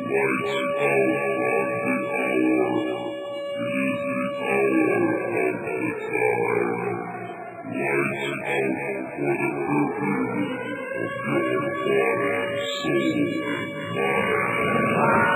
Lights out on the hour. It is the hour of the time. Lights out for the purpose of your body, soul, and mind.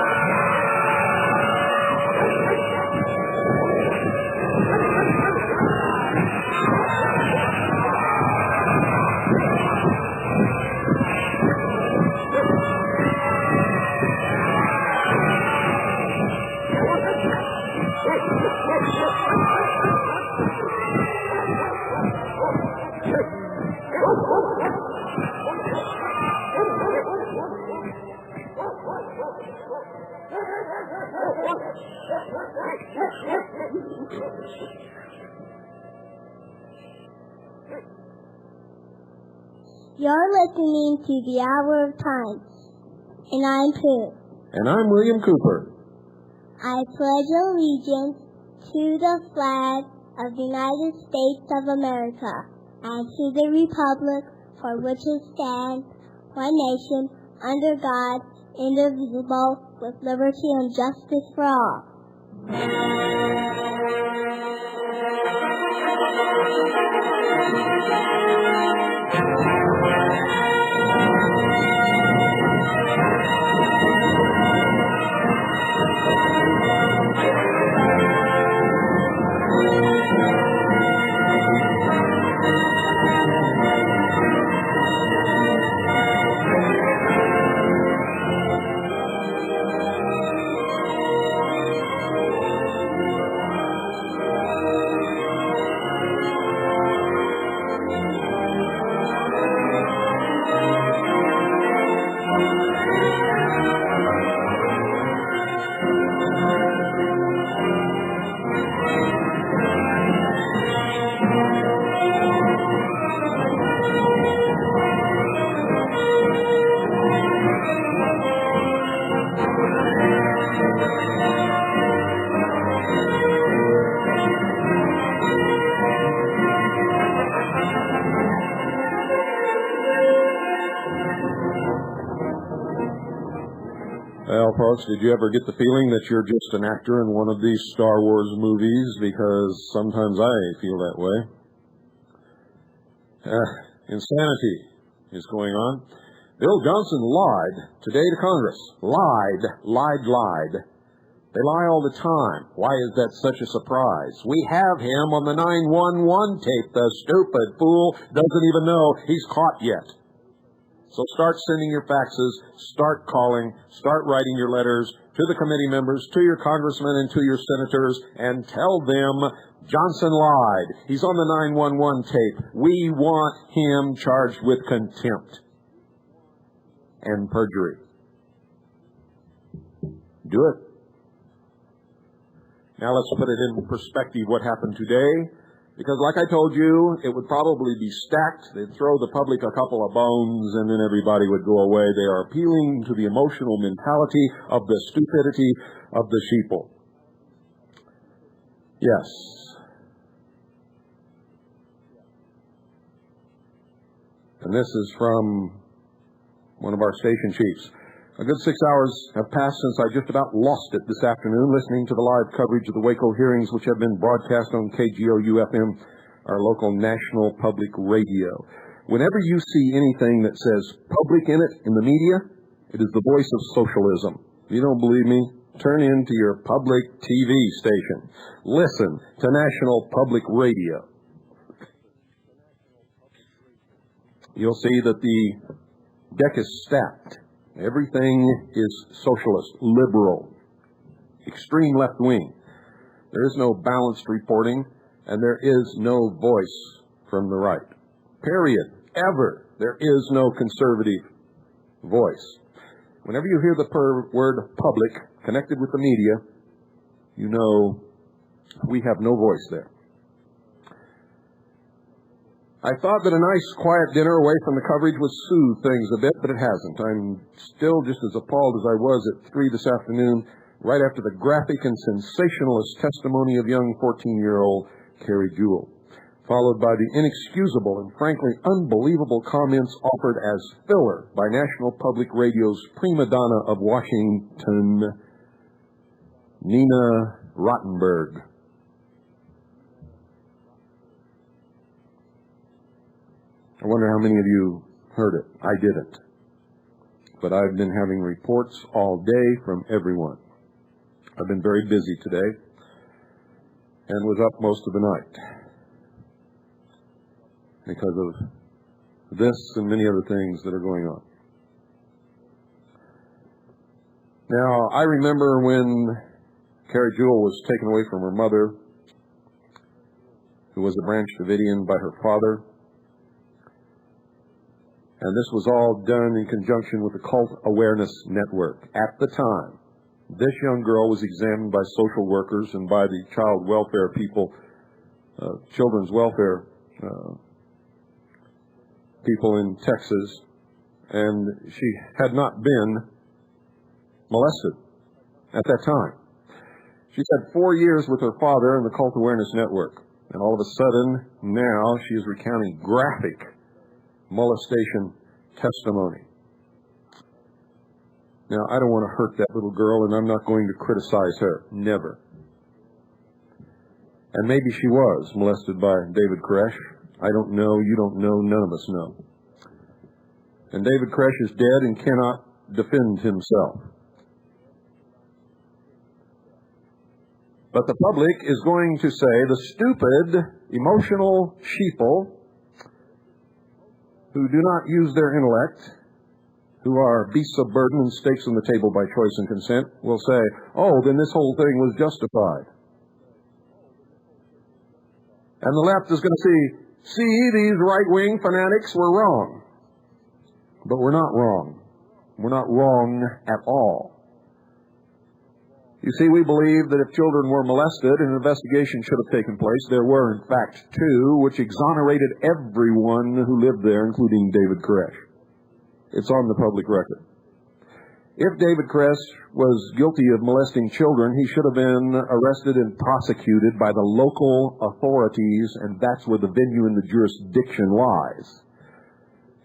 You're listening to the Hour of Time, and I'm Pooh. And I'm William Cooper. I pledge allegiance to the flag of the United States of America and to the republic for which it stands, one nation, under God, indivisible, with liberty and justice for all. Well, folks, did you ever get the feeling that you're just an actor in one of these Star Wars movies? Because sometimes I feel that way. Insanity is going on. Bill Johnson lied today to Congress. Lied. They lie all the time. Why is that such a surprise? We have him on the 911 tape. The stupid fool doesn't even know he's caught yet. So start sending your faxes, start calling, start writing your letters to the committee members, to your congressmen and to your senators, and tell them Johnson lied. He's on the 911 tape. We want him charged with contempt and perjury. Do it. Now let's put it in perspective what happened today. Because like I told you, it would probably be stacked. They'd throw the public a couple of bones and then everybody would go away. They are appealing to the emotional mentality of the stupidity of the sheeple. Yes. And this is from one of our station chiefs. A good 6 hours have passed since I just about lost it this afternoon listening to the live coverage of the Waco hearings, which have been broadcast on KGOU-FM, our local national public radio. Whenever you see anything that says public in it in the media, it is the voice of socialism. If you don't believe me, turn into your public TV station. Listen to National Public Radio. You'll see that the deck is stacked. Everything is socialist, liberal, extreme left-wing. There is no balanced reporting, and there is no voice from the right. Period. Ever. There is no conservative voice. Whenever you hear the word public connected with the media, you know we have no voice there. I thought that a nice, quiet dinner away from the coverage would soothe things a bit, but it hasn't. I'm still just as appalled as I was at 3 this afternoon, right after the graphic and sensationalist testimony of young 14-year-old Carrie Jewell. followed by the inexcusable and frankly unbelievable comments offered as filler by National Public Radio's prima donna of Washington, Nina Rottenberg. I wonder how many of you heard it. I didn't. But I've been having reports all day from everyone. I've been very busy today and was up most of the night because of this and many other things that are going on. Now, I remember when Carrie Jewell was taken away from her mother, who was a Branch Davidian, by her father. And this was all done in conjunction with the Cult Awareness Network. At the time, this young girl was examined by social workers and by the child welfare people, children's welfare people in Texas, and she had not been molested at that time. She had 4 years with her father in the Cult Awareness Network, and all of a sudden, now she is recounting graphic molestation testimony. Now, I don't want to hurt that little girl, and I'm not going to criticize her. Never. And maybe she was molested by David Koresh. I don't know. You don't know. None of us know. And David Koresh is dead and cannot defend himself. But the public is going to say the stupid, emotional sheeple who do not use their intellect, who are beasts of burden and stakes on the table by choice and consent, will say, oh, then this whole thing was justified. And the left is going to see, these right-wing fanatics were wrong. But we're not wrong. We're not wrong at all. You see, we believe that if children were molested, an investigation should have taken place. There were, in fact, 2, which exonerated everyone who lived there, including David Koresh. It's on the public record. If David Koresh was guilty of molesting children, he should have been arrested and prosecuted by the local authorities, and that's where the venue and the jurisdiction lies.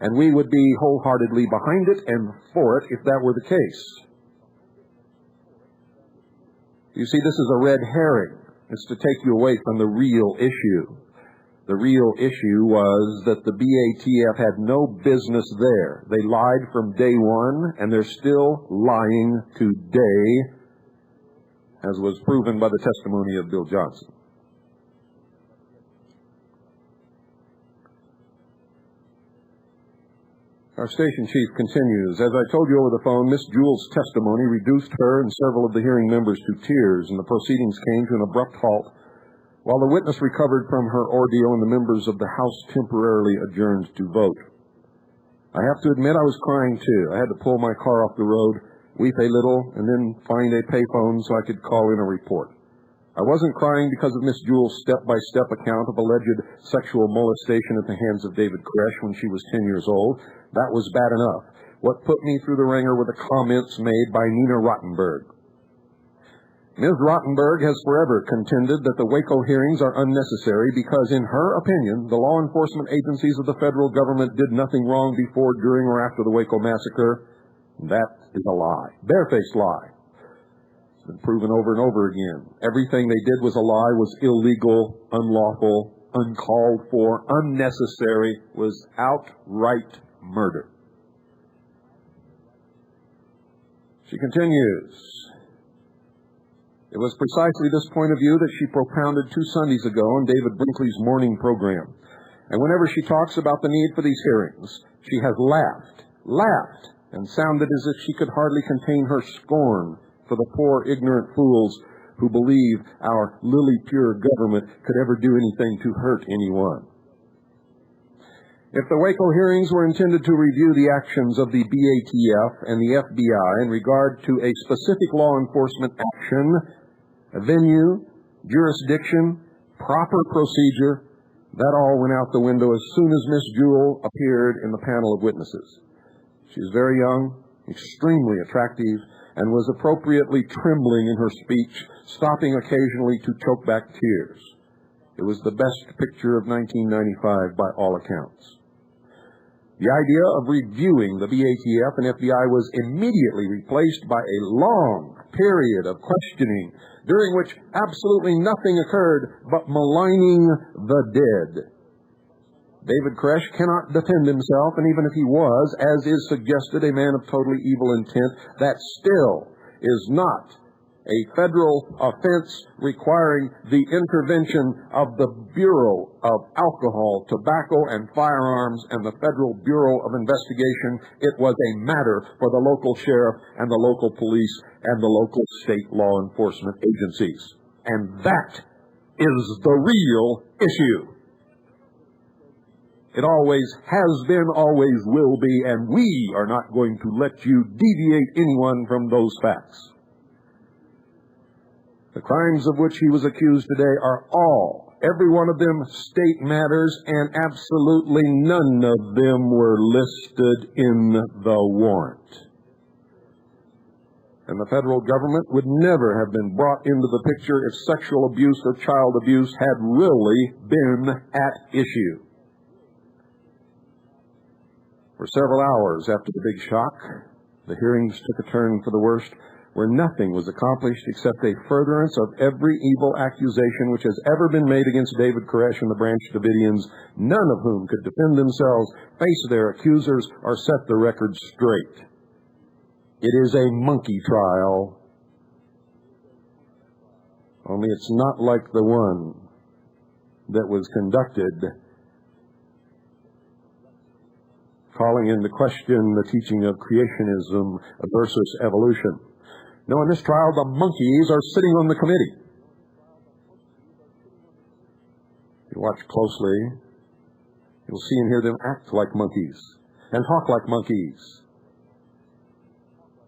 And we would be wholeheartedly behind it and for it if that were the case. You see, this is a red herring. It's to take you away from the real issue. The real issue was that the BATF had no business there. They lied from day one, and they're still lying today, as was proven by the testimony of Bill Johnson. Our station chief continues, as I told you over the phone, Miss Jewell's testimony reduced her and several of the hearing members to tears, and the proceedings came to an abrupt halt while the witness recovered from her ordeal and the members of the House temporarily adjourned to vote. I have to admit I was crying too. I had to pull my car off the road, weep a little, and then find a payphone so I could call in a report. I wasn't crying because of Miss Jewell's step-by-step account of alleged sexual molestation at the hands of David Koresh when she was 10 years old. That was bad enough. What put me through the ringer were the comments made by Nina Rottenberg. Ms. Rottenberg has forever contended that the Waco hearings are unnecessary because, in her opinion, the law enforcement agencies of the federal government did nothing wrong before, during, or after the Waco massacre. That is a lie. Barefaced lie. It's been proven over and over again. Everything they did was a lie, was illegal, unlawful, uncalled for, unnecessary, was outright murder. She continues. It was precisely this point of view that she propounded 2 Sundays ago on David Brinkley's morning program. And whenever she talks about the need for these hearings, she has laughed, and sounded as if she could hardly contain her scorn for the poor, ignorant fools who believe our lily-pure government could ever do anything to hurt anyone. If the Waco hearings were intended to review the actions of the BATF and the FBI in regard to a specific law enforcement action, a venue, jurisdiction, proper procedure, that all went out the window as soon as Miss Jewell appeared in the panel of witnesses. She was very young, extremely attractive, and was appropriately trembling in her speech, stopping occasionally to choke back tears. It was the best picture of 1995 by all accounts. The idea of reviewing the BATF and FBI was immediately replaced by a long period of questioning, during which absolutely nothing occurred but maligning the dead. David Koresh cannot defend himself, and even if he was, as is suggested, a man of totally evil intent, that still is not a federal offense requiring the intervention of the Bureau of Alcohol, Tobacco, and Firearms and the Federal Bureau of Investigation. It was a matter for the local sheriff and the local police and the local state law enforcement agencies. And that is the real issue. It always has been, always will be, and we are not going to let you deviate anyone from those facts. The crimes of which he was accused today are all, every one of them, state matters, and absolutely none of them were listed in the warrant. And the federal government would never have been brought into the picture if sexual abuse or child abuse had really been at issue. For several hours after the big shock, the hearings took a turn for the worst, where nothing was accomplished except a furtherance of every evil accusation which has ever been made against David Koresh and the Branch Davidians, none of whom could defend themselves, face their accusers, or set the record straight. It is a monkey trial, only it's not like the one that was conducted calling into question the teaching of creationism versus evolution. No, in this trial, the monkeys are sitting on the committee. If you watch closely, you'll see and hear them act like monkeys and talk like monkeys.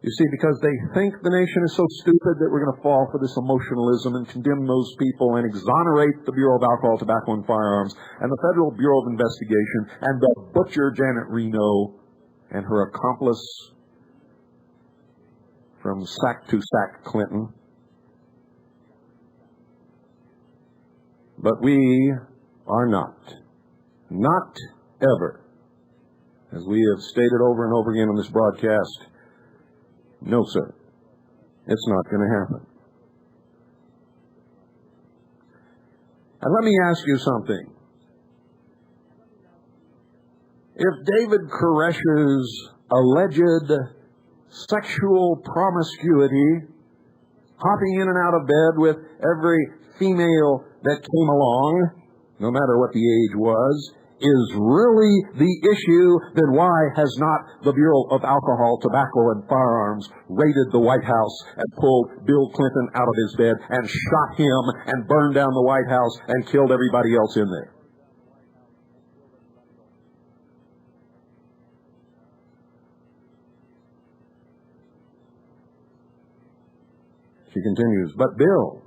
You see, because they think the nation is so stupid that we're going to fall for this emotionalism and condemn those people and exonerate the Bureau of Alcohol, Tobacco, and Firearms and the Federal Bureau of Investigation and the butcher Janet Reno and her accomplice from sack to sack Clinton. But we are not ever, as we have stated over and over again on this broadcast, no, sir, it's not going to happen. And let me ask you something. If David Koresh's alleged sexual promiscuity, hopping in and out of bed with every female that came along, no matter what the age was, is really the issue, then why has not the Bureau of Alcohol, Tobacco, and Firearms raided the White House and pulled Bill Clinton out of his bed and shot him and burned down the White House and killed everybody else in there? She continues, but Bill,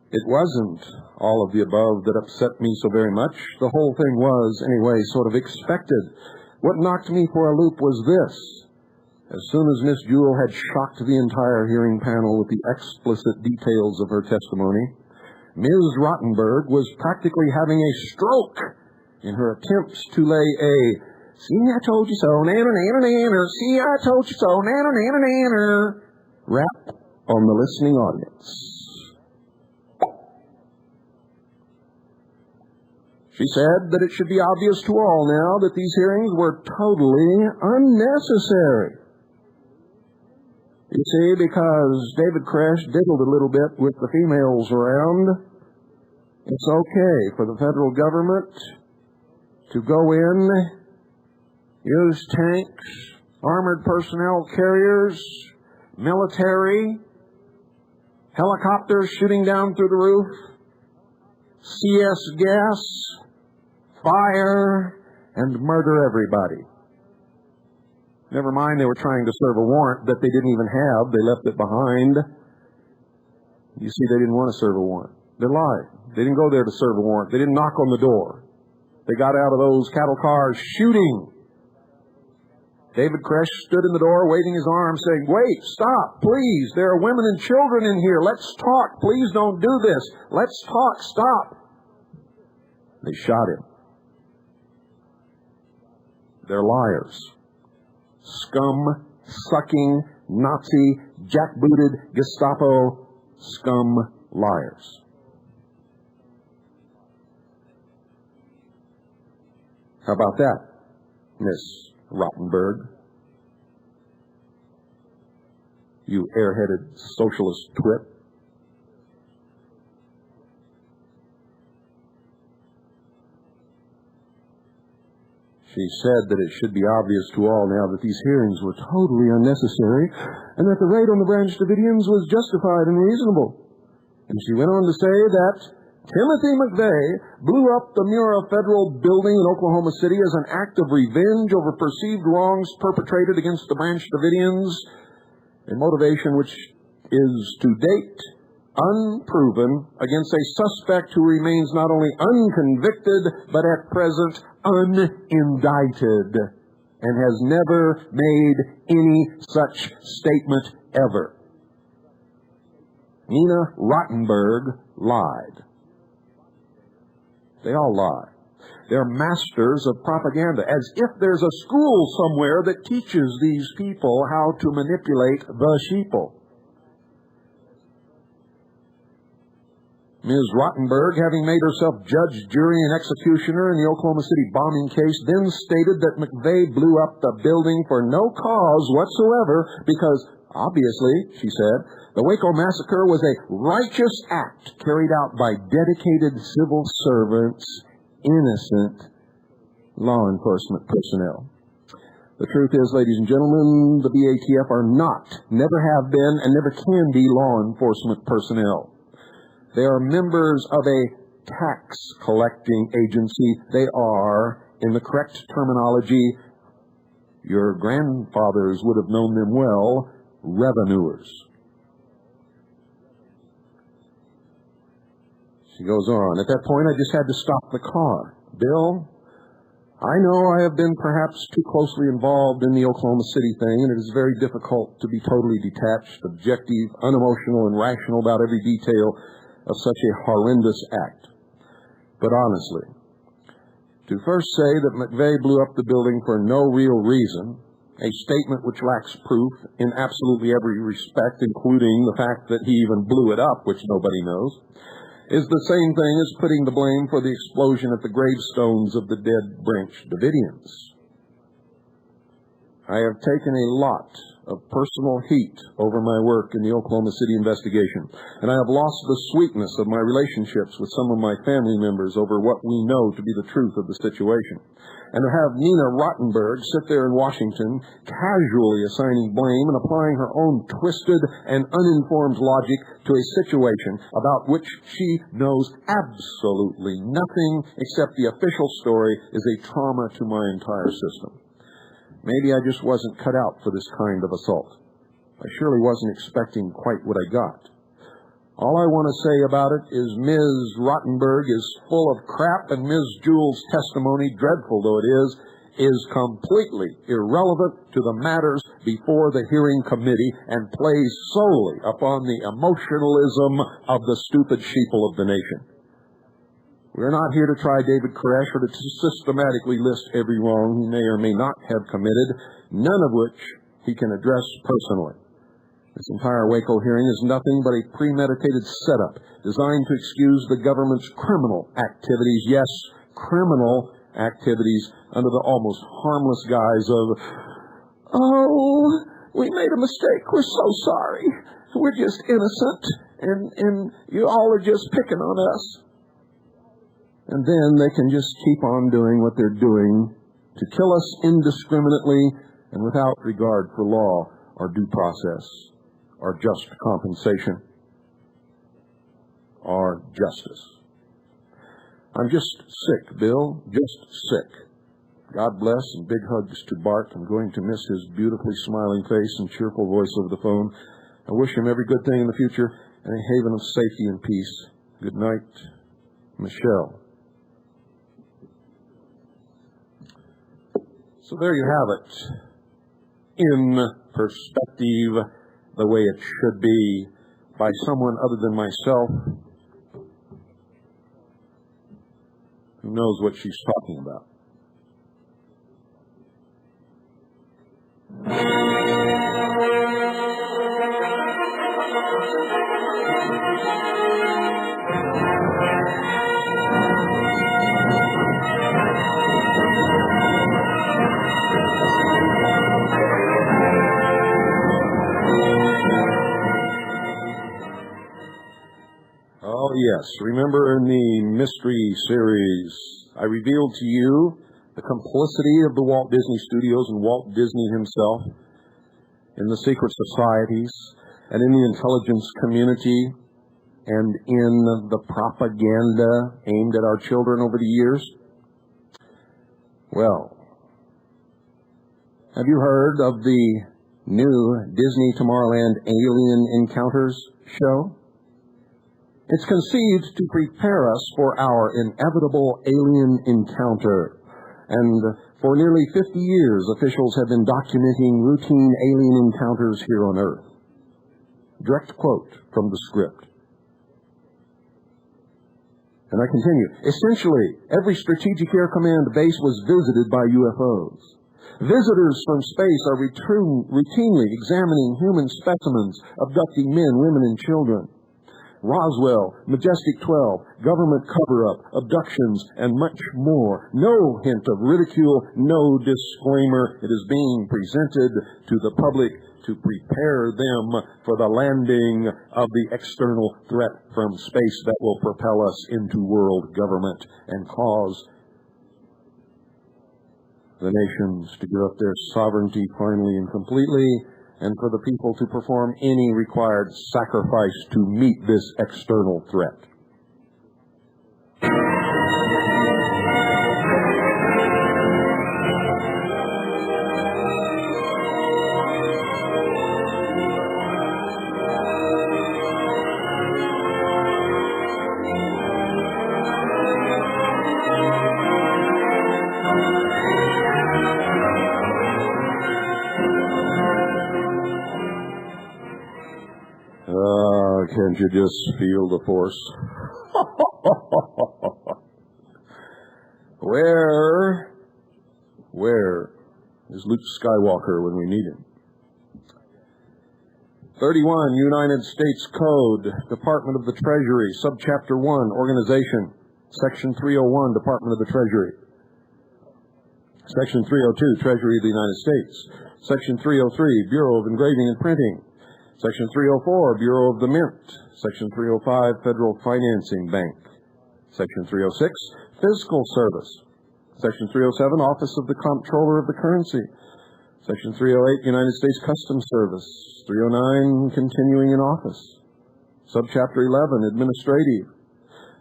it wasn't all of the above that upset me so very much. The whole thing was, anyway, sort of expected. What knocked me for a loop was this. As soon as Miss Jewell had shocked the entire hearing panel with the explicit details of her testimony, Ms. Rottenberg was practically having a stroke in her attempts to lay a "see, I told you so, nanner, see, I told you so, nanner, rap on the listening audience. She said that it should be obvious to all now that these hearings were totally unnecessary. You see, because David Koresh diddled a little bit with the females around, it's okay for the federal government to go in, use tanks, armored personnel carriers, military, helicopters shooting down through the roof, CS gas, fire, and murder everybody. Never mind, they were trying to serve a warrant that they didn't even have. They left it behind. You see, they didn't want to serve a warrant. They lied. They didn't go there to serve a warrant. They didn't knock on the door. They got out of those cattle cars shooting David Koresh stood in the door waving his arms saying, "Wait, stop, please. There are women and children in here. Let's talk. Please don't do this. Let's talk. Stop." They shot him. They're liars. Scum-sucking, Nazi, jackbooted Gestapo scum liars. How about that, Miss Rottenberg? You airheaded socialist twit. She said that it should be obvious to all now that these hearings were totally unnecessary and that the raid on the Branch Davidians was justified and reasonable. And she went on to say that Timothy McVeigh blew up the Murrah Federal Building in Oklahoma City as an act of revenge over perceived wrongs perpetrated against the Branch Davidians, a motivation which is to date unproven against a suspect who remains not only unconvicted but at present unindicted and has never made any such statement ever. Nina Rottenberg lied. They all lie. They're masters of propaganda, as if there's a school somewhere that teaches these people how to manipulate the sheeple. Ms. Rottenberg, having made herself judge, jury, and executioner in the Oklahoma City bombing case, then stated that McVeigh blew up the building for no cause whatsoever because, obviously, she said, the Waco massacre was a righteous act carried out by dedicated civil servants, innocent law enforcement personnel. The truth is, ladies and gentlemen, the BATF are not, never have been, and never can be law enforcement personnel. They are members of a tax-collecting agency. They are, in the correct terminology, your grandfathers would have known them well, revenuers. She goes on. At that point, I just had to stop the car. "Bill, I know I have been perhaps too closely involved in the Oklahoma City thing, and it is very difficult to be totally detached, objective, unemotional, and rational about every detail of such a horrendous act. But honestly, to first say that McVeigh blew up the building for no real reason, a statement which lacks proof in absolutely every respect, including the fact that he even blew it up, which nobody knows, is the same thing as putting the blame for the explosion at the gravestones of the dead Branch Davidians. I have taken a lot of personal heat over my work in the Oklahoma City investigation, and I have lost the sweetness of my relationships with some of my family members over what we know to be the truth of the situation. And to have Nina Rottenberg sit there in Washington, casually assigning blame and applying her own twisted and uninformed logic to a situation about which she knows absolutely nothing except the official story, is a trauma to my entire system. Maybe I just wasn't cut out for this kind of assault. I surely wasn't expecting quite what I got. All I want to say about it is Ms. Rottenberg is full of crap, and Ms. Jewell's testimony, dreadful though it is completely irrelevant to the matters before the hearing committee and plays solely upon the emotionalism of the stupid sheeple of the nation. We're not here to try David Koresh or to systematically list every wrong he may or may not have committed, none of which he can address personally. This entire Waco hearing is nothing but a premeditated setup designed to excuse the government's criminal activities, yes, criminal activities, under the almost harmless guise of, "Oh, we made a mistake, we're so sorry, we're just innocent, and you all are just picking on us." And then they can just keep on doing what they're doing to kill us indiscriminately and without regard for law or due process or just compensation or justice. I'm just sick, Bill, just sick. God bless, and big hugs to Bart. I'm going to miss his beautifully smiling face and cheerful voice over the phone. I wish him every good thing in the future and a haven of safety and peace. Good night, Michelle. So there you have it. in perspective the way it should be by someone other than myself who knows what she's talking about. Oh, yes. Remember in the mystery series, I revealed to you the complicity of the Walt Disney Studios and Walt Disney himself in the secret societies and in the intelligence community and in the propaganda aimed at our children over the years. Well, have you heard of the new Disney Tomorrowland Alien Encounters show? It's conceived to prepare us for our inevitable alien encounter. And for nearly 50 years, officials have been documenting routine alien encounters here on Earth. Direct quote from the script. And I continue. Essentially, every Strategic Air Command base was visited by UFOs. Visitors from space are routinely examining human specimens, abducting men, women, and children. Roswell, Majestic 12, government cover-up, abductions, and much more. No hint of ridicule, no disclaimer. It is being presented to the public to prepare them for the landing of the external threat from space that will propel us into world government and cause the nations to give up their sovereignty finally and completely, and for the people to perform any required sacrifice to meet this external threat. Can't you just feel the force? Where is Luke Skywalker when we need him? 31, United States Code, Department of the Treasury, SubChapter 1, Organization, Section 301, Department of the Treasury. Section 302, Treasury of the United States. Section 303, Bureau of Engraving and Printing. Section 304, Bureau of the Mint. Section 305, Federal Financing Bank. Section 306, Fiscal Service. Section 307, Office of the Comptroller of the Currency. Section 308, United States Customs Service. 309, Continuing in Office. Subchapter 11, Administrative.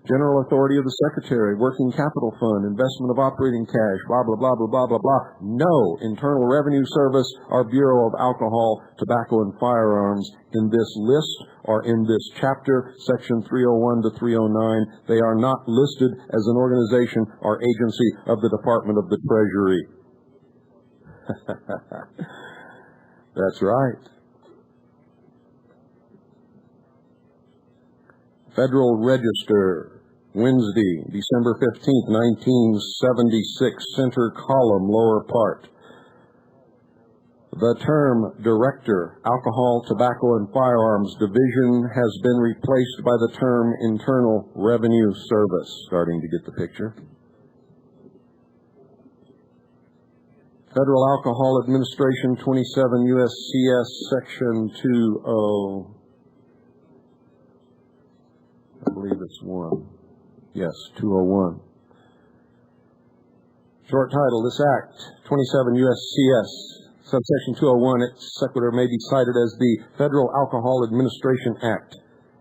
General authority of the Secretary, Working Capital Fund, investment of operating cash, blah, blah, blah, blah, blah, blah, blah. No Internal Revenue Service or Bureau of Alcohol, Tobacco, and Firearms in this list or in this chapter, Section 301 to 309. They are not listed as an organization or agency of the Department of the Treasury. That's right. Federal Register, Wednesday, December 15th, 1976, center column, lower part. The term Director, Alcohol, Tobacco, and Firearms Division has been replaced by the term Internal Revenue Service. Starting to get the picture. Federal Alcohol Administration, 27 USCS, Section 20. I believe it's 1. Yes, 201. Short title, this Act, 27 USCS, subsection 201, its sequitur may be cited as the Federal Alcohol Administration Act.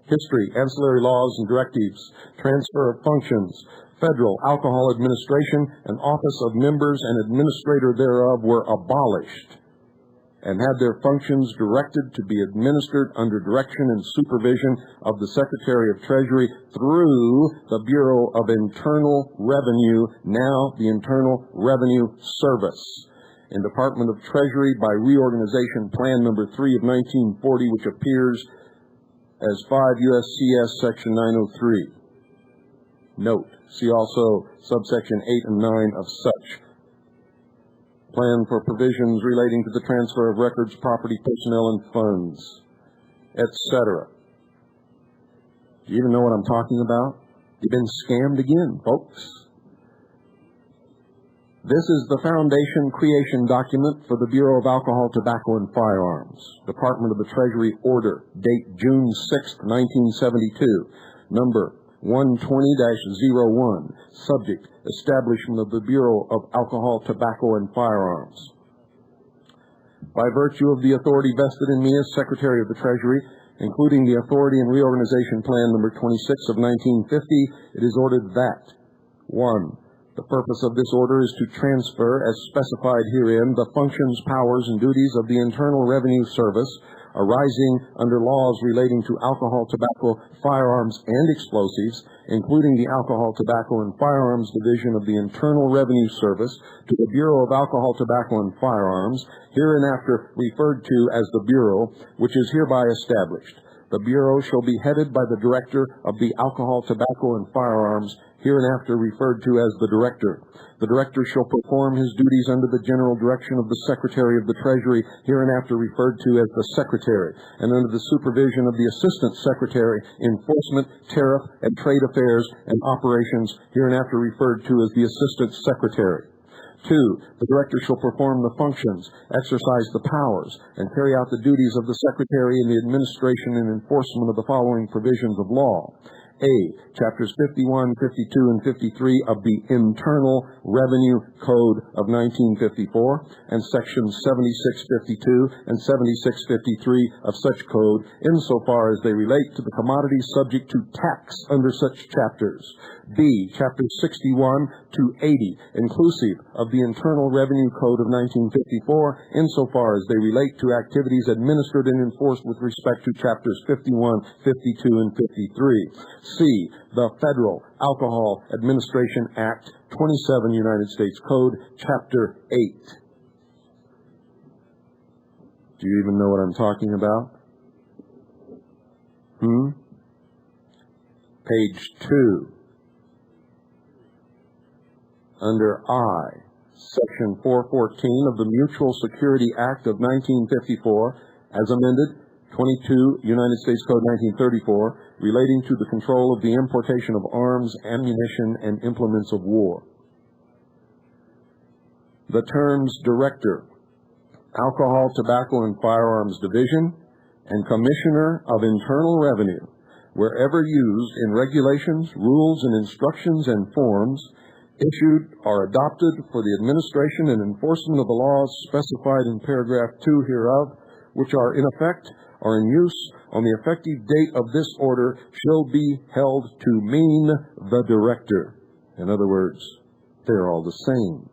History, ancillary laws and directives, transfer of functions. Federal Alcohol Administration and office of members and administrator thereof were abolished and had their functions directed to be administered under direction and supervision of the Secretary of Treasury through the Bureau of Internal Revenue, now the Internal Revenue Service. in Department of Treasury by Reorganization Plan Number 3 of 1940, which appears as 5 U.S.C.S. Section 903. Note, see also subsection 8 and 9 of such plan for provisions relating to the transfer of records, property, personnel, and funds, etc. Do you even know what I'm talking about? You've been scammed again, folks. This is the foundation creation document for the Bureau of Alcohol, Tobacco, and Firearms. Department of the Treasury Order, date June 6, 1972, number 120-01, subject, establishment of the Bureau of Alcohol, Tobacco, and Firearms. By virtue of the authority vested in me as Secretary of the Treasury, including the Authority and Reorganization Plan Number 26 of 1950, it is ordered that 1. The purpose of this order is to transfer, as specified herein, the functions, powers, and duties of the Internal Revenue Service arising under laws relating to alcohol, tobacco, firearms, and explosives, including the Alcohol, Tobacco, and Firearms Division of the Internal Revenue Service, to the Bureau of Alcohol, Tobacco, and Firearms, hereinafter referred to as the Bureau, which is hereby established. The Bureau shall be headed by the Director of the Alcohol, Tobacco, and Firearms, hereinafter referred to as the Director. The Director shall perform his duties under the general direction of the Secretary of the Treasury, hereinafter referred to as the Secretary, and under the supervision of the Assistant Secretary, Enforcement, Tariff, and Trade Affairs and Operations, hereinafter referred to as the Assistant Secretary. 2. The Director shall perform the functions, exercise the powers, and carry out the duties of the Secretary in the administration and enforcement of the following provisions of law. A. Chapters 51, 52, and 53 of the Internal Revenue Code of 1954 and Sections 7652 and 7653 of such code insofar as they relate to the commodities subject to tax under such chapters. B. Chapters 61 to 80, inclusive of the Internal Revenue Code of 1954 insofar as they relate to activities administered and enforced with respect to Chapters 51, 52, and 53. C. The Federal Alcohol Administration Act, 27 United States Code, Chapter 8. Do you even know what I'm talking about? Page 2. Under I, Section 414 of the Mutual Security Act of 1954, as amended, 22 United States Code 1934, relating to the control of the importation of arms, ammunition, and implements of war. The terms Director, Alcohol, Tobacco, and Firearms Division, and Commissioner of Internal Revenue, wherever used in regulations, rules, and instructions and forms issued or adopted for the administration and enforcement of the laws specified in paragraph 2 hereof, which are in effect or in use on the effective date of this order, shall be held to mean the Director. In other words, they're all the same.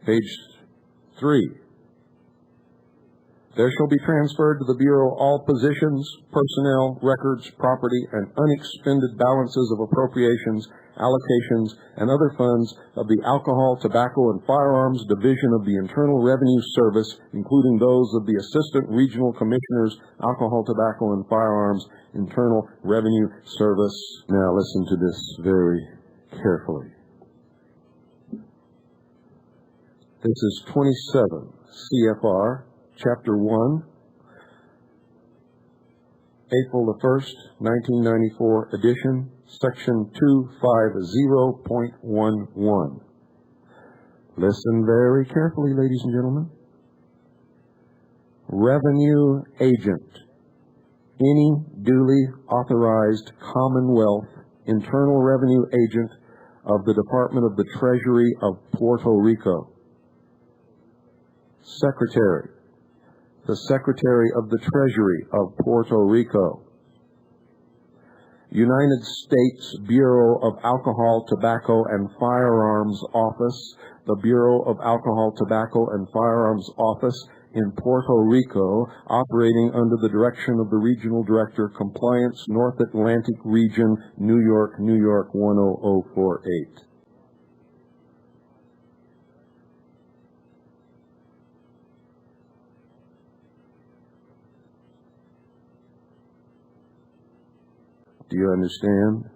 Page 3. There shall be transferred to the Bureau all positions, personnel, records, property, and unexpended balances of appropriations, allocations, and other funds of the Alcohol, Tobacco, and Firearms Division of the Internal Revenue Service, including those of the Assistant Regional Commissioners, Alcohol, Tobacco, and Firearms, Internal Revenue Service. Now listen to this very carefully. This is 27 CFR, Chapter 1, April the 1st, 1994 edition, Section 250.11. Listen very carefully, ladies and gentlemen. Revenue agent, any duly authorized Commonwealth Internal Revenue agent of the Department of the Treasury of Puerto Rico. Secretary, the Secretary of the Treasury of Puerto Rico. United States Bureau of Alcohol, Tobacco, and Firearms Office, the Bureau of Alcohol, Tobacco, and Firearms Office, in Puerto Rico, operating under the direction of the Regional Director, Compliance, North Atlantic Region, New York, 10048. Do you understand?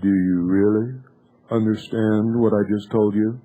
Do you really understand what I just told you?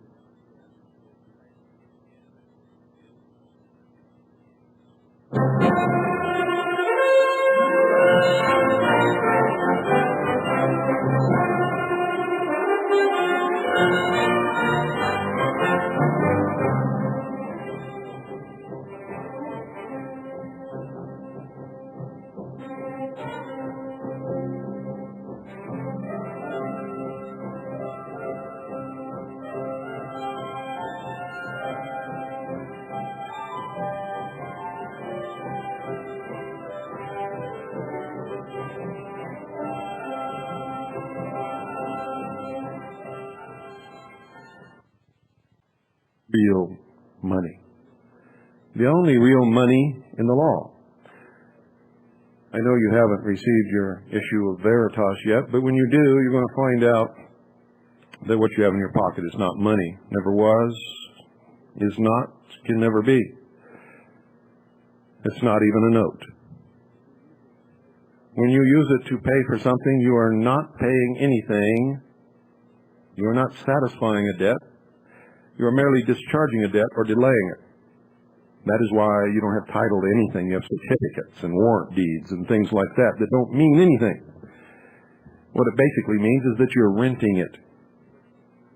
Real money. The only real money in the law. I know you haven't received your issue of Veritas yet, but when you do, you're going to find out that what you have in your pocket is not money. Never was, is not, can never be. It's not even a note. When you use it to pay for something, you are not paying anything. You are not satisfying a debt. You are merely discharging a debt or delaying it. That is why you don't have title to anything. You have certificates and warrant deeds and things like that that don't mean anything. What it basically means is that you're renting it.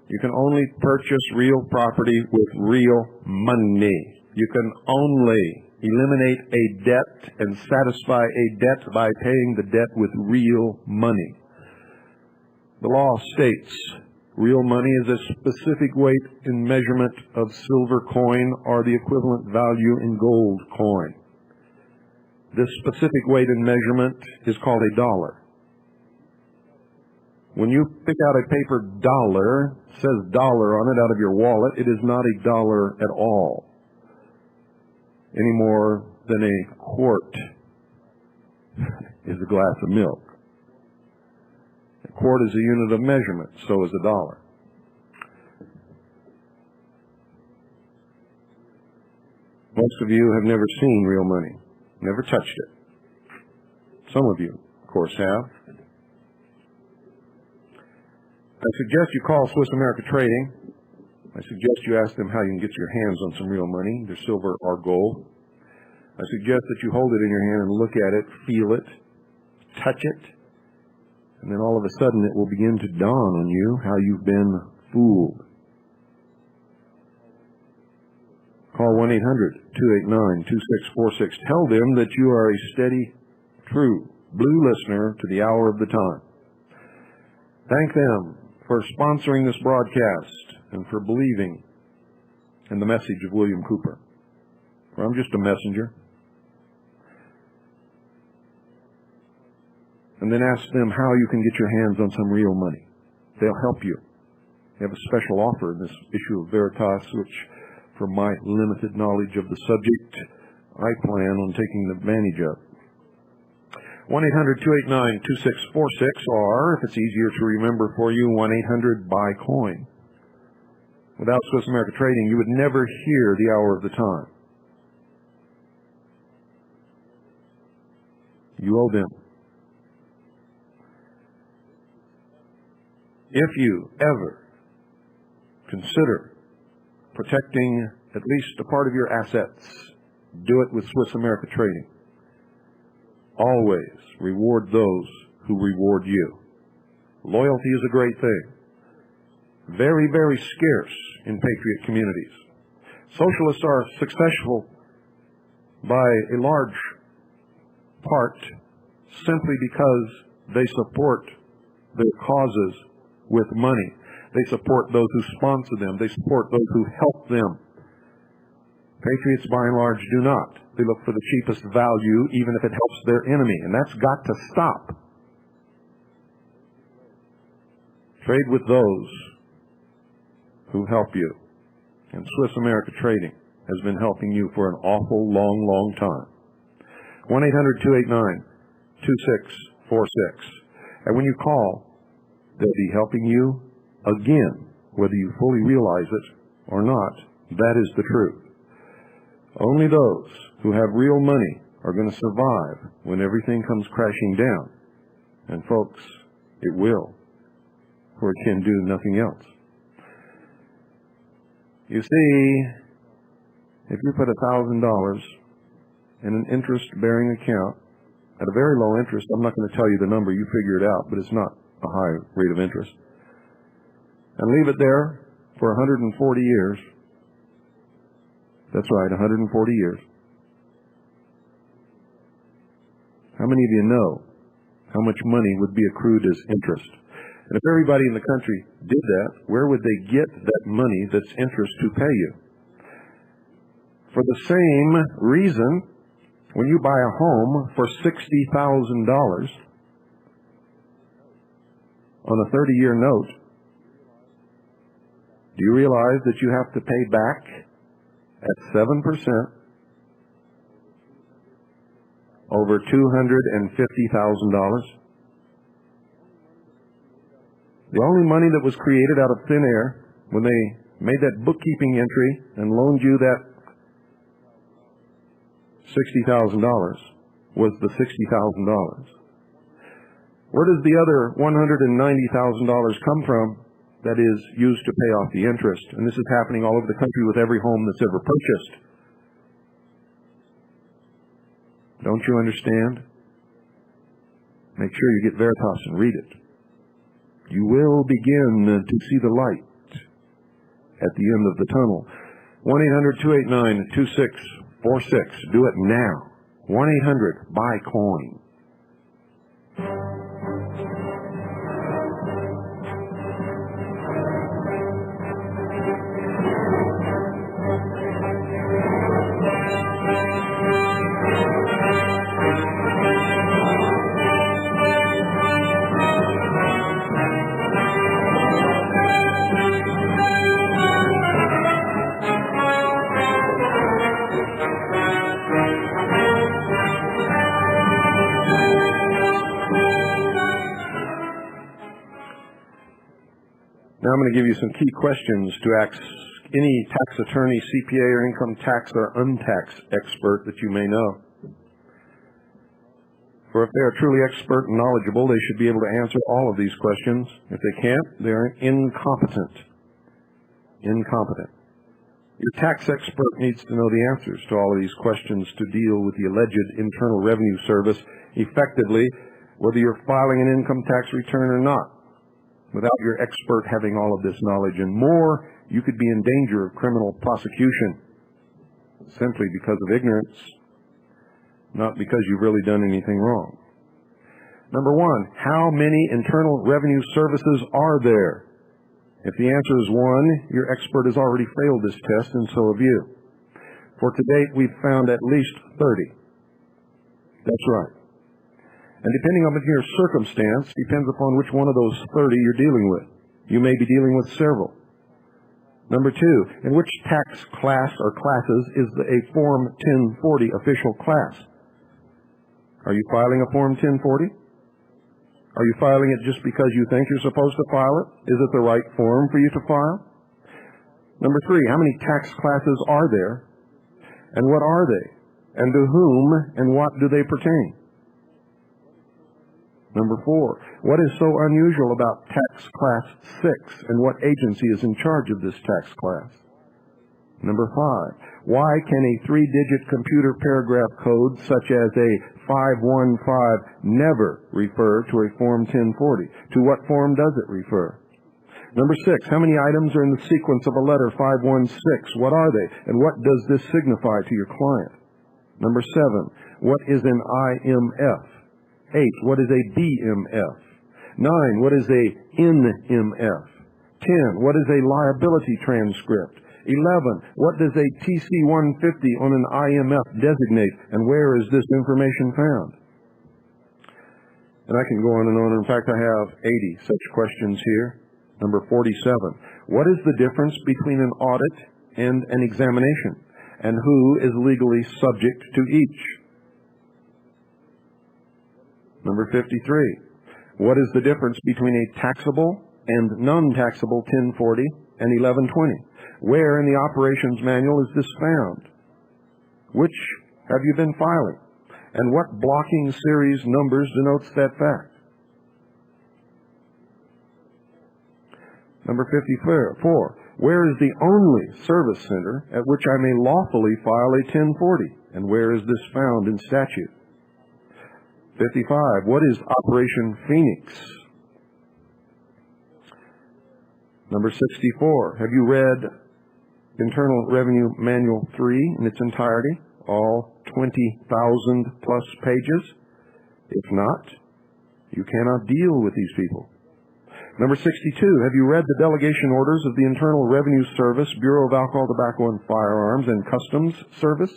You can only purchase real property with real money. You can only eliminate a debt and satisfy a debt by paying the debt with real money. The law states real money is a specific weight in measurement of silver coin or the equivalent value in gold coin. This specific weight in measurement is called a dollar. When you pick out a paper dollar, it says dollar on it out of your wallet, it is not a dollar at all, any more than a quart is a glass of milk. A quart is a unit of measurement, so is a dollar. Most of you have never seen real money, never touched it. Some of you, of course, have. I suggest you call Swiss America Trading. I suggest you ask them how you can get your hands on some real money, either silver or gold. I suggest that you hold it in your hand and look at it, feel it, touch it, and then all of a sudden it will begin to dawn on you how you've been fooled. Call 1-800-289-2646. Tell them that you are a steady, true, blue listener to the hour of the time. Thank them for sponsoring this broadcast and for believing in the message of William Cooper. For I'm just a messenger. And then ask them how you can get your hands on some real money. They'll help you. They have a special offer in this issue of Veritas, which, from my limited knowledge of the subject, I plan on taking advantage of. 1-800-289-2646, or, if it's easier to remember for you, 1-800-BUY-COIN. Without Swiss America Trading, you would never hear the hour of the time. You owe them. If you ever consider protecting at least a part of your assets, do it with Swiss America Trading. Always reward those who reward you. Loyalty is a great thing. Very, very scarce in patriot communities. Socialists are successful by a large part simply because they support their causes with money. They support those who sponsor them. They support those who help them. Patriots, by and large, do not. They look for the cheapest value, even if it helps their enemy, and that's got to stop. Trade with those who help you. And Swiss America Trading has been helping you for an awful long time. 1-800-289-2646. And when you call, they'll be helping you again, whether you fully realize it or not. That is the truth. Only those who have real money are going to survive when everything comes crashing down. And folks, it will, for it can do nothing else. You see, if you put $1,000 in an interest-bearing account at a very low interest, I'm not going to tell you the number, you figure it out, but it's not a high rate of interest, and leave it there for 140 years. That's right, 140 years. How many of you know how much money would be accrued as interest? And if everybody in the country did that, where would they get that money that's interest to pay you? For the same reason, when you buy a home for $60,000 on a 30-year note, do you realize that you have to pay back at 7% over $250,000? The only money that was created out of thin air when they made that bookkeeping entry and loaned you that $60,000 was the $60,000. Where does the other $190,000 come from that is used to pay off the interest? And this is happening all over the country with every home that's ever purchased. Don't you understand? Make sure you get Veritas and read it. You will begin to see the light at the end of the tunnel. 1-800-289-2646. Do it now. 1-800-BUY-COIN. Now I'm going to give you some key questions to ask any tax attorney, CPA, or income tax or untaxed expert that you may know. For if they are truly expert and knowledgeable, they should be able to answer all of these questions. If they can't, they're incompetent. Incompetent. Your tax expert needs to know the answers to all of these questions to deal with the alleged Internal Revenue Service effectively, whether you're filing an income tax return or not. Without your expert having all of this knowledge and more, you could be in danger of criminal prosecution simply because of ignorance, not because you've really done anything wrong. Number one, how many Internal Revenue Services are there? If the answer is one, your expert has already failed this test, and so have you. For to date, we've found at least 30. That's right. And depending on your circumstance, depends upon which one of those 30 you're dealing with. You may be dealing with several. Number two, in which tax class or classes is a Form 1040 official class? Are you filing a Form 1040? Are you filing it just because you think you're supposed to file it? Is it the right form for you to file? Number three, how many tax classes are there? And what are they? And to whom and what do they pertain? Number four, what is so unusual about tax class 6 and what agency is in charge of this tax class? Number five, why can a 3-digit computer paragraph code such as a 515 never refer to a Form 1040? To what form does it refer? Number six, how many items are in the sequence of a letter 516? What are they? And what does this signify to your client? Number seven, what is an IMF? 8, what is a BMF? 9, what is a NMF? 10, what is a liability transcript? 11, what does a TC-150 on an IMF designate, and where is this information found? And I can go on and on. In fact, I have 80 such questions here. Number 47, what is the difference between an audit and an examination, and who is legally subject to each? Number 53, what is the difference between a taxable and non-taxable 1040 and 1120? Where in the operations manual is this found? Which have you been filing? And what blocking series numbers denotes that fact? Number 54, where is the only service center at which I may lawfully file a 1040? And where is this found in statute? 55, what is Operation Phoenix? Number 64, have you read Internal Revenue Manual 3 in its entirety, all 20,000 plus pages? If not, you cannot deal with these people. Number 62, have you read the delegation orders of the Internal Revenue Service, Bureau of Alcohol, Tobacco, and Firearms, and Customs Service?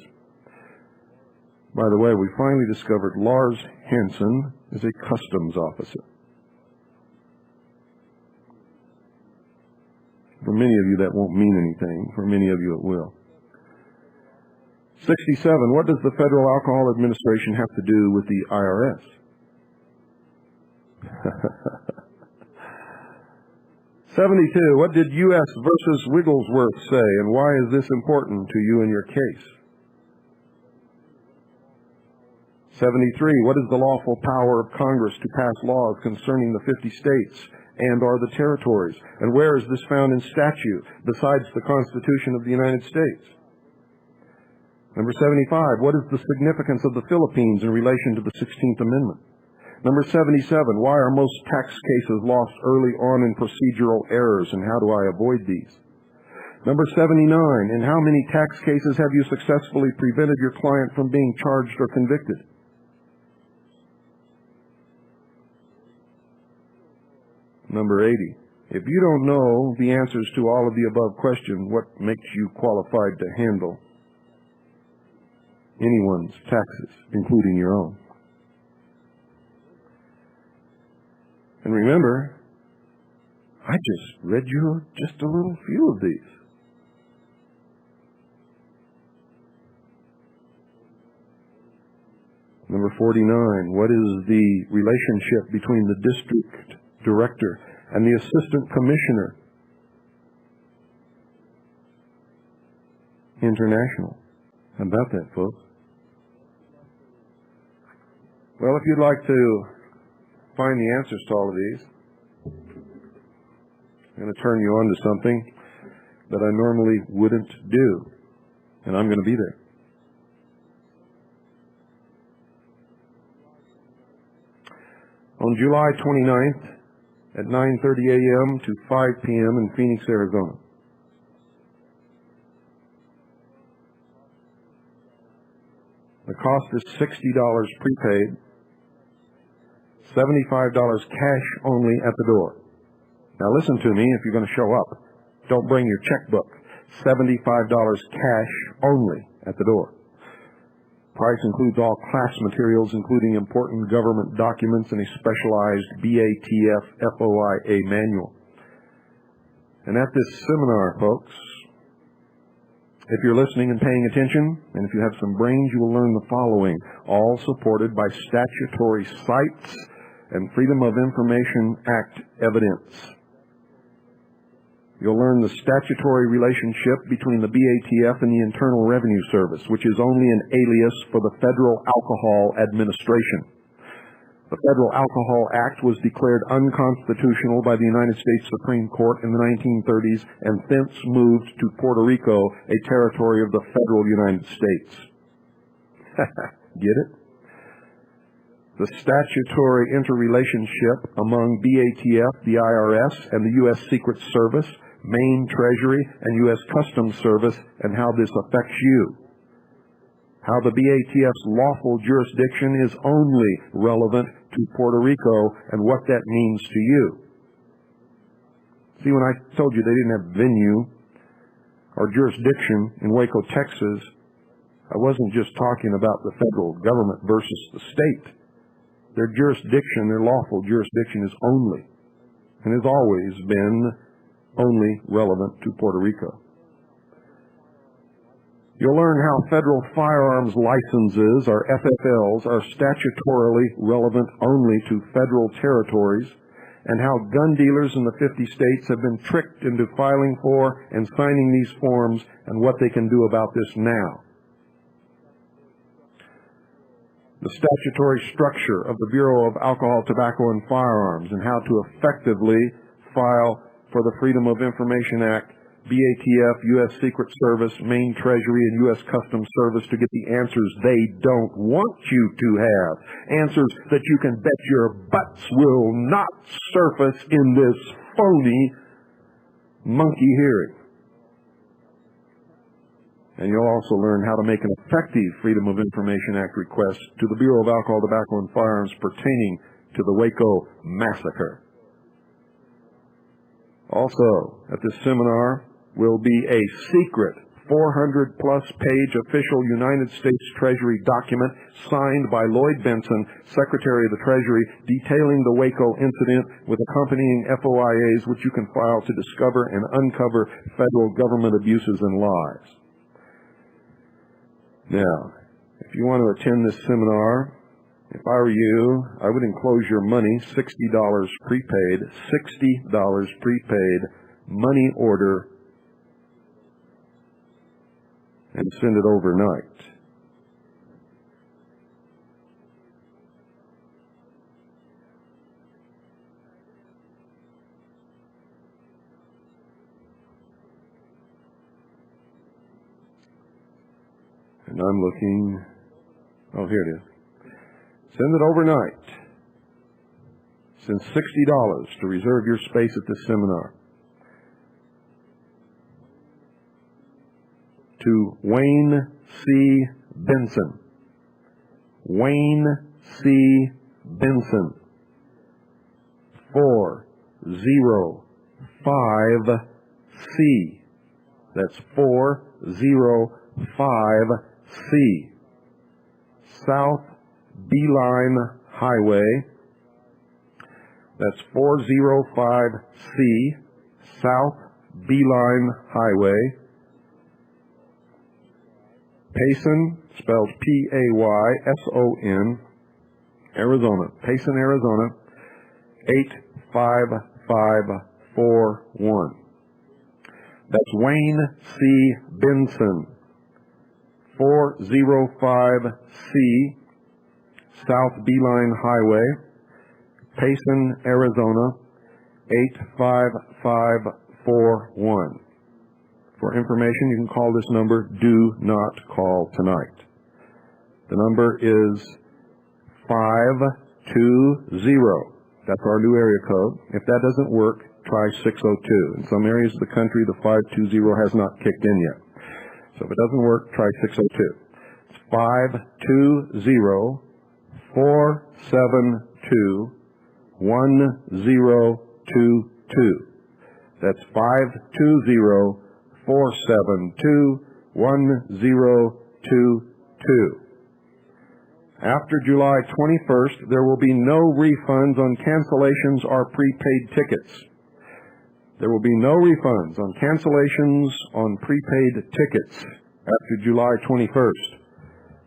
By the way, we finally discovered Lars Hansen is a customs officer. For many of you, that won't mean anything. For many of you, it will. 67, what does the Federal Alcohol Administration have to do with the IRS? 72, what did U.S. versus Wigglesworth say, and why is this important to you in your case? 73, what is the lawful power of Congress to pass laws concerning the 50 states and or the territories, and where is this found in statute besides the Constitution of the United States? Number 75, what is the significance of the Philippines in relation to the 16th Amendment? Number 77, why are most tax cases lost early on in procedural errors, and how do I avoid these? Number 79, in how many tax cases have you successfully prevented your client from being charged or convicted? Number 80, if you don't know the answers to all of the above questions, what makes you qualified to handle anyone's taxes, including your own? And remember, I just read you just a little few of these. Number 49, what is the relationship between the district director and the assistant commissioner? International. How about that, folks? Well, if you'd like to find the answers to all of these, I'm going to turn you on to something that I normally wouldn't do, and I'm going to be there. On July 29th at 9:30 a.m. to 5 p.m. in Phoenix, Arizona. The cost is $60 prepaid, $75 cash only at the door. Now listen to me if you're going to show up. Don't bring your checkbook. $75 cash only at the door. Price includes all class materials, including important government documents and a specialized BATF FOIA manual. And at this seminar, folks, if you're listening and paying attention, and if you have some brains, you will learn the following, all supported by statutory cites and Freedom of Information Act evidence. You'll learn the statutory relationship between the BATF and the Internal Revenue Service, which is only an alias for the Federal Alcohol Administration. The Federal Alcohol Act was declared unconstitutional by the United States Supreme Court in the 1930s and thence moved to Puerto Rico, a territory of the federal United States. Get it? The statutory interrelationship among BATF, the IRS, and the U.S. Secret Service, Maine Treasury, and U.S. Customs Service, and how this affects you. How the BATF's lawful jurisdiction is only relevant to Puerto Rico and what that means to you. See, when I told you they didn't have venue or jurisdiction in Waco, Texas, I wasn't just talking about the federal government versus the state. Their jurisdiction, their lawful jurisdiction, is only and has always been only relevant to Puerto Rico. You'll learn how federal firearms licenses, or FFLs, are statutorily relevant only to federal territories, and how gun dealers in the 50 states have been tricked into filing for and signing these forms, and what they can do about this now. The statutory structure of the Bureau of Alcohol, Tobacco, and Firearms, and how to effectively file for the Freedom of Information Act, BATF, U.S. Secret Service, Maine Treasury, and U.S. Customs Service to get the answers they don't want you to have. Answers that you can bet your butts will not surface in this phony monkey hearing. And you'll also learn how to make an effective Freedom of Information Act request to the Bureau of Alcohol, Tobacco, and Firearms pertaining to the Waco massacre. Also, at this seminar will be a secret 400-plus page official United States Treasury document signed by Lloyd Benson, Secretary of the Treasury, detailing the Waco incident with accompanying FOIAs which you can file to discover and uncover federal government abuses and lies. Now, if you want to attend this seminar, if I were you, I would enclose your money, $60 prepaid, money order, and send it overnight. And I'm looking, oh, here it is. Send it overnight. Send $60 to reserve your space at this seminar. To Wayne C. Benson. Wayne C. Benson. 405C. That's 405C. South Beeline Highway. That's 405C. South Beeline Highway. Payson, spelled Payson, Arizona. Payson, Arizona, 85541. That's Wayne C. Benson, 405C, South Beeline Highway, Payson, Arizona, 85541. For information, you can call this number. Do not call tonight. The number is 520. That's our new area code. If that doesn't work, try 602. In some areas of the country, the 520 has not kicked in yet. So if it doesn't work, try 602. It's 520-472-1022. That's 520-472-1022. After July 21st, there will be no refunds on cancellations or prepaid tickets. There will be no refunds on cancellations on prepaid tickets after July 21st.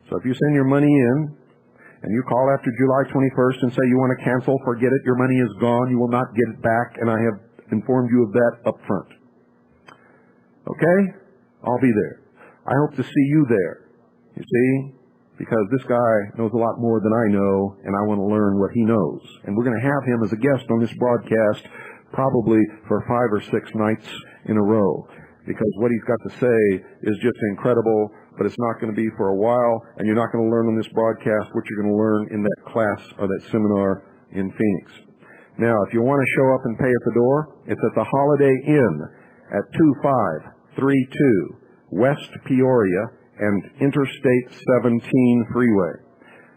So if you send your money in and you call after July 21st and say you want to cancel, forget it, your money is gone, you will not get it back, and I have informed you of that up front. Okay? I'll be there. I hope to see you there. You see? Because this guy knows a lot more than I know, and I want to learn what he knows. And we're going to have him as a guest on this broadcast probably for 5 or 6 nights in a row, because what he's got to say is just incredible, but it's not going to be for a while, and you're not going to learn on this broadcast what you're going to learn in that class or that seminar in Phoenix. Now, if you want to show up and pay at the door, it's at the Holiday Inn at 2532 West Peoria and Interstate 17 Freeway.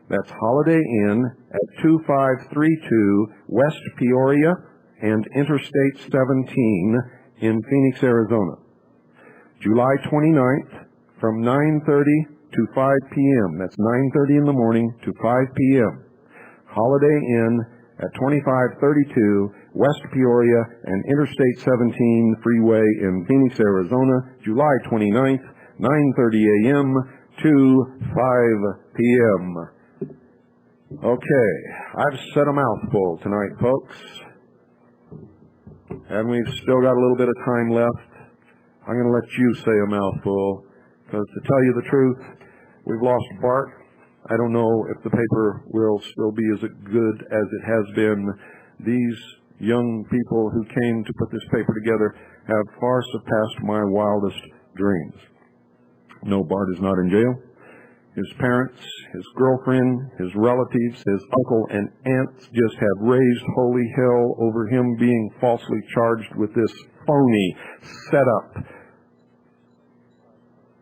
That's Holiday Inn at 2532 West Peoria and Interstate 17 in Phoenix, Arizona. July 29th from 9:30 to 5 p.m. That's 9:30 in the morning to 5 p.m. Holiday Inn at 2532 West Peoria, and Interstate 17 Freeway in Phoenix, Arizona, July 29th, 9:30 a.m. to 5 p.m. Okay, I've said a mouthful tonight, folks. And we've still got a little bit of time left. I'm going to let you say a mouthful, because to tell you the truth, we've lost Bart. I don't know if the paper will still be as good as it has been. These young people who came to put this paper together have far surpassed my wildest dreams. No, Bart is not in jail. His parents, his girlfriend, his relatives, his uncle and aunts just have raised holy hell over him being falsely charged with this phony setup,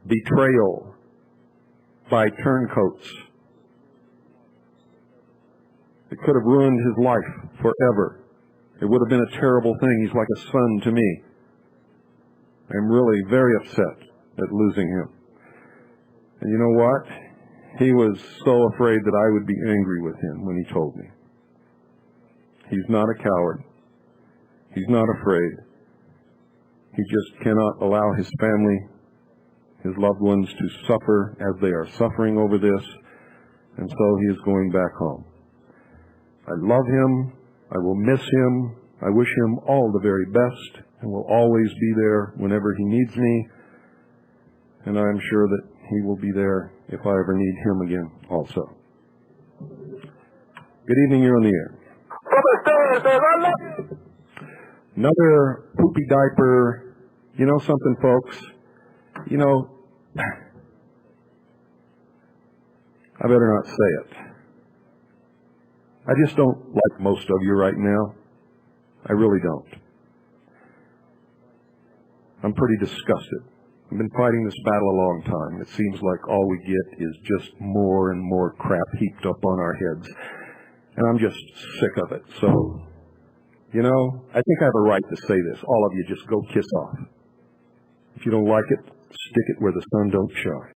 betrayal by turncoats. It could have ruined his life forever. It would have been a terrible thing. He's like a son to me. I'm really very upset at losing him. And you know what? He was so afraid that I would be angry with him when he told me. He's not a coward. He's not afraid. He just cannot allow his family, his loved ones, to suffer as they are suffering over this, and so he is going back home. I love him. I will miss him. I wish him all the very best and will always be there whenever he needs me, and I'm sure that he will be there if I ever need him again also. Good evening, you're on the air. Another poopy diaper. You know something, folks? You know, I better not say it. I just don't like most of you right now. I really don't. I'm pretty disgusted. I've been fighting this battle a long time. It seems like all we get is just more and more crap heaped up on our heads. And I'm just sick of it. So, you know, I think I have a right to say this. All of you just go kiss off. If you don't like it, stick it where the sun don't shine.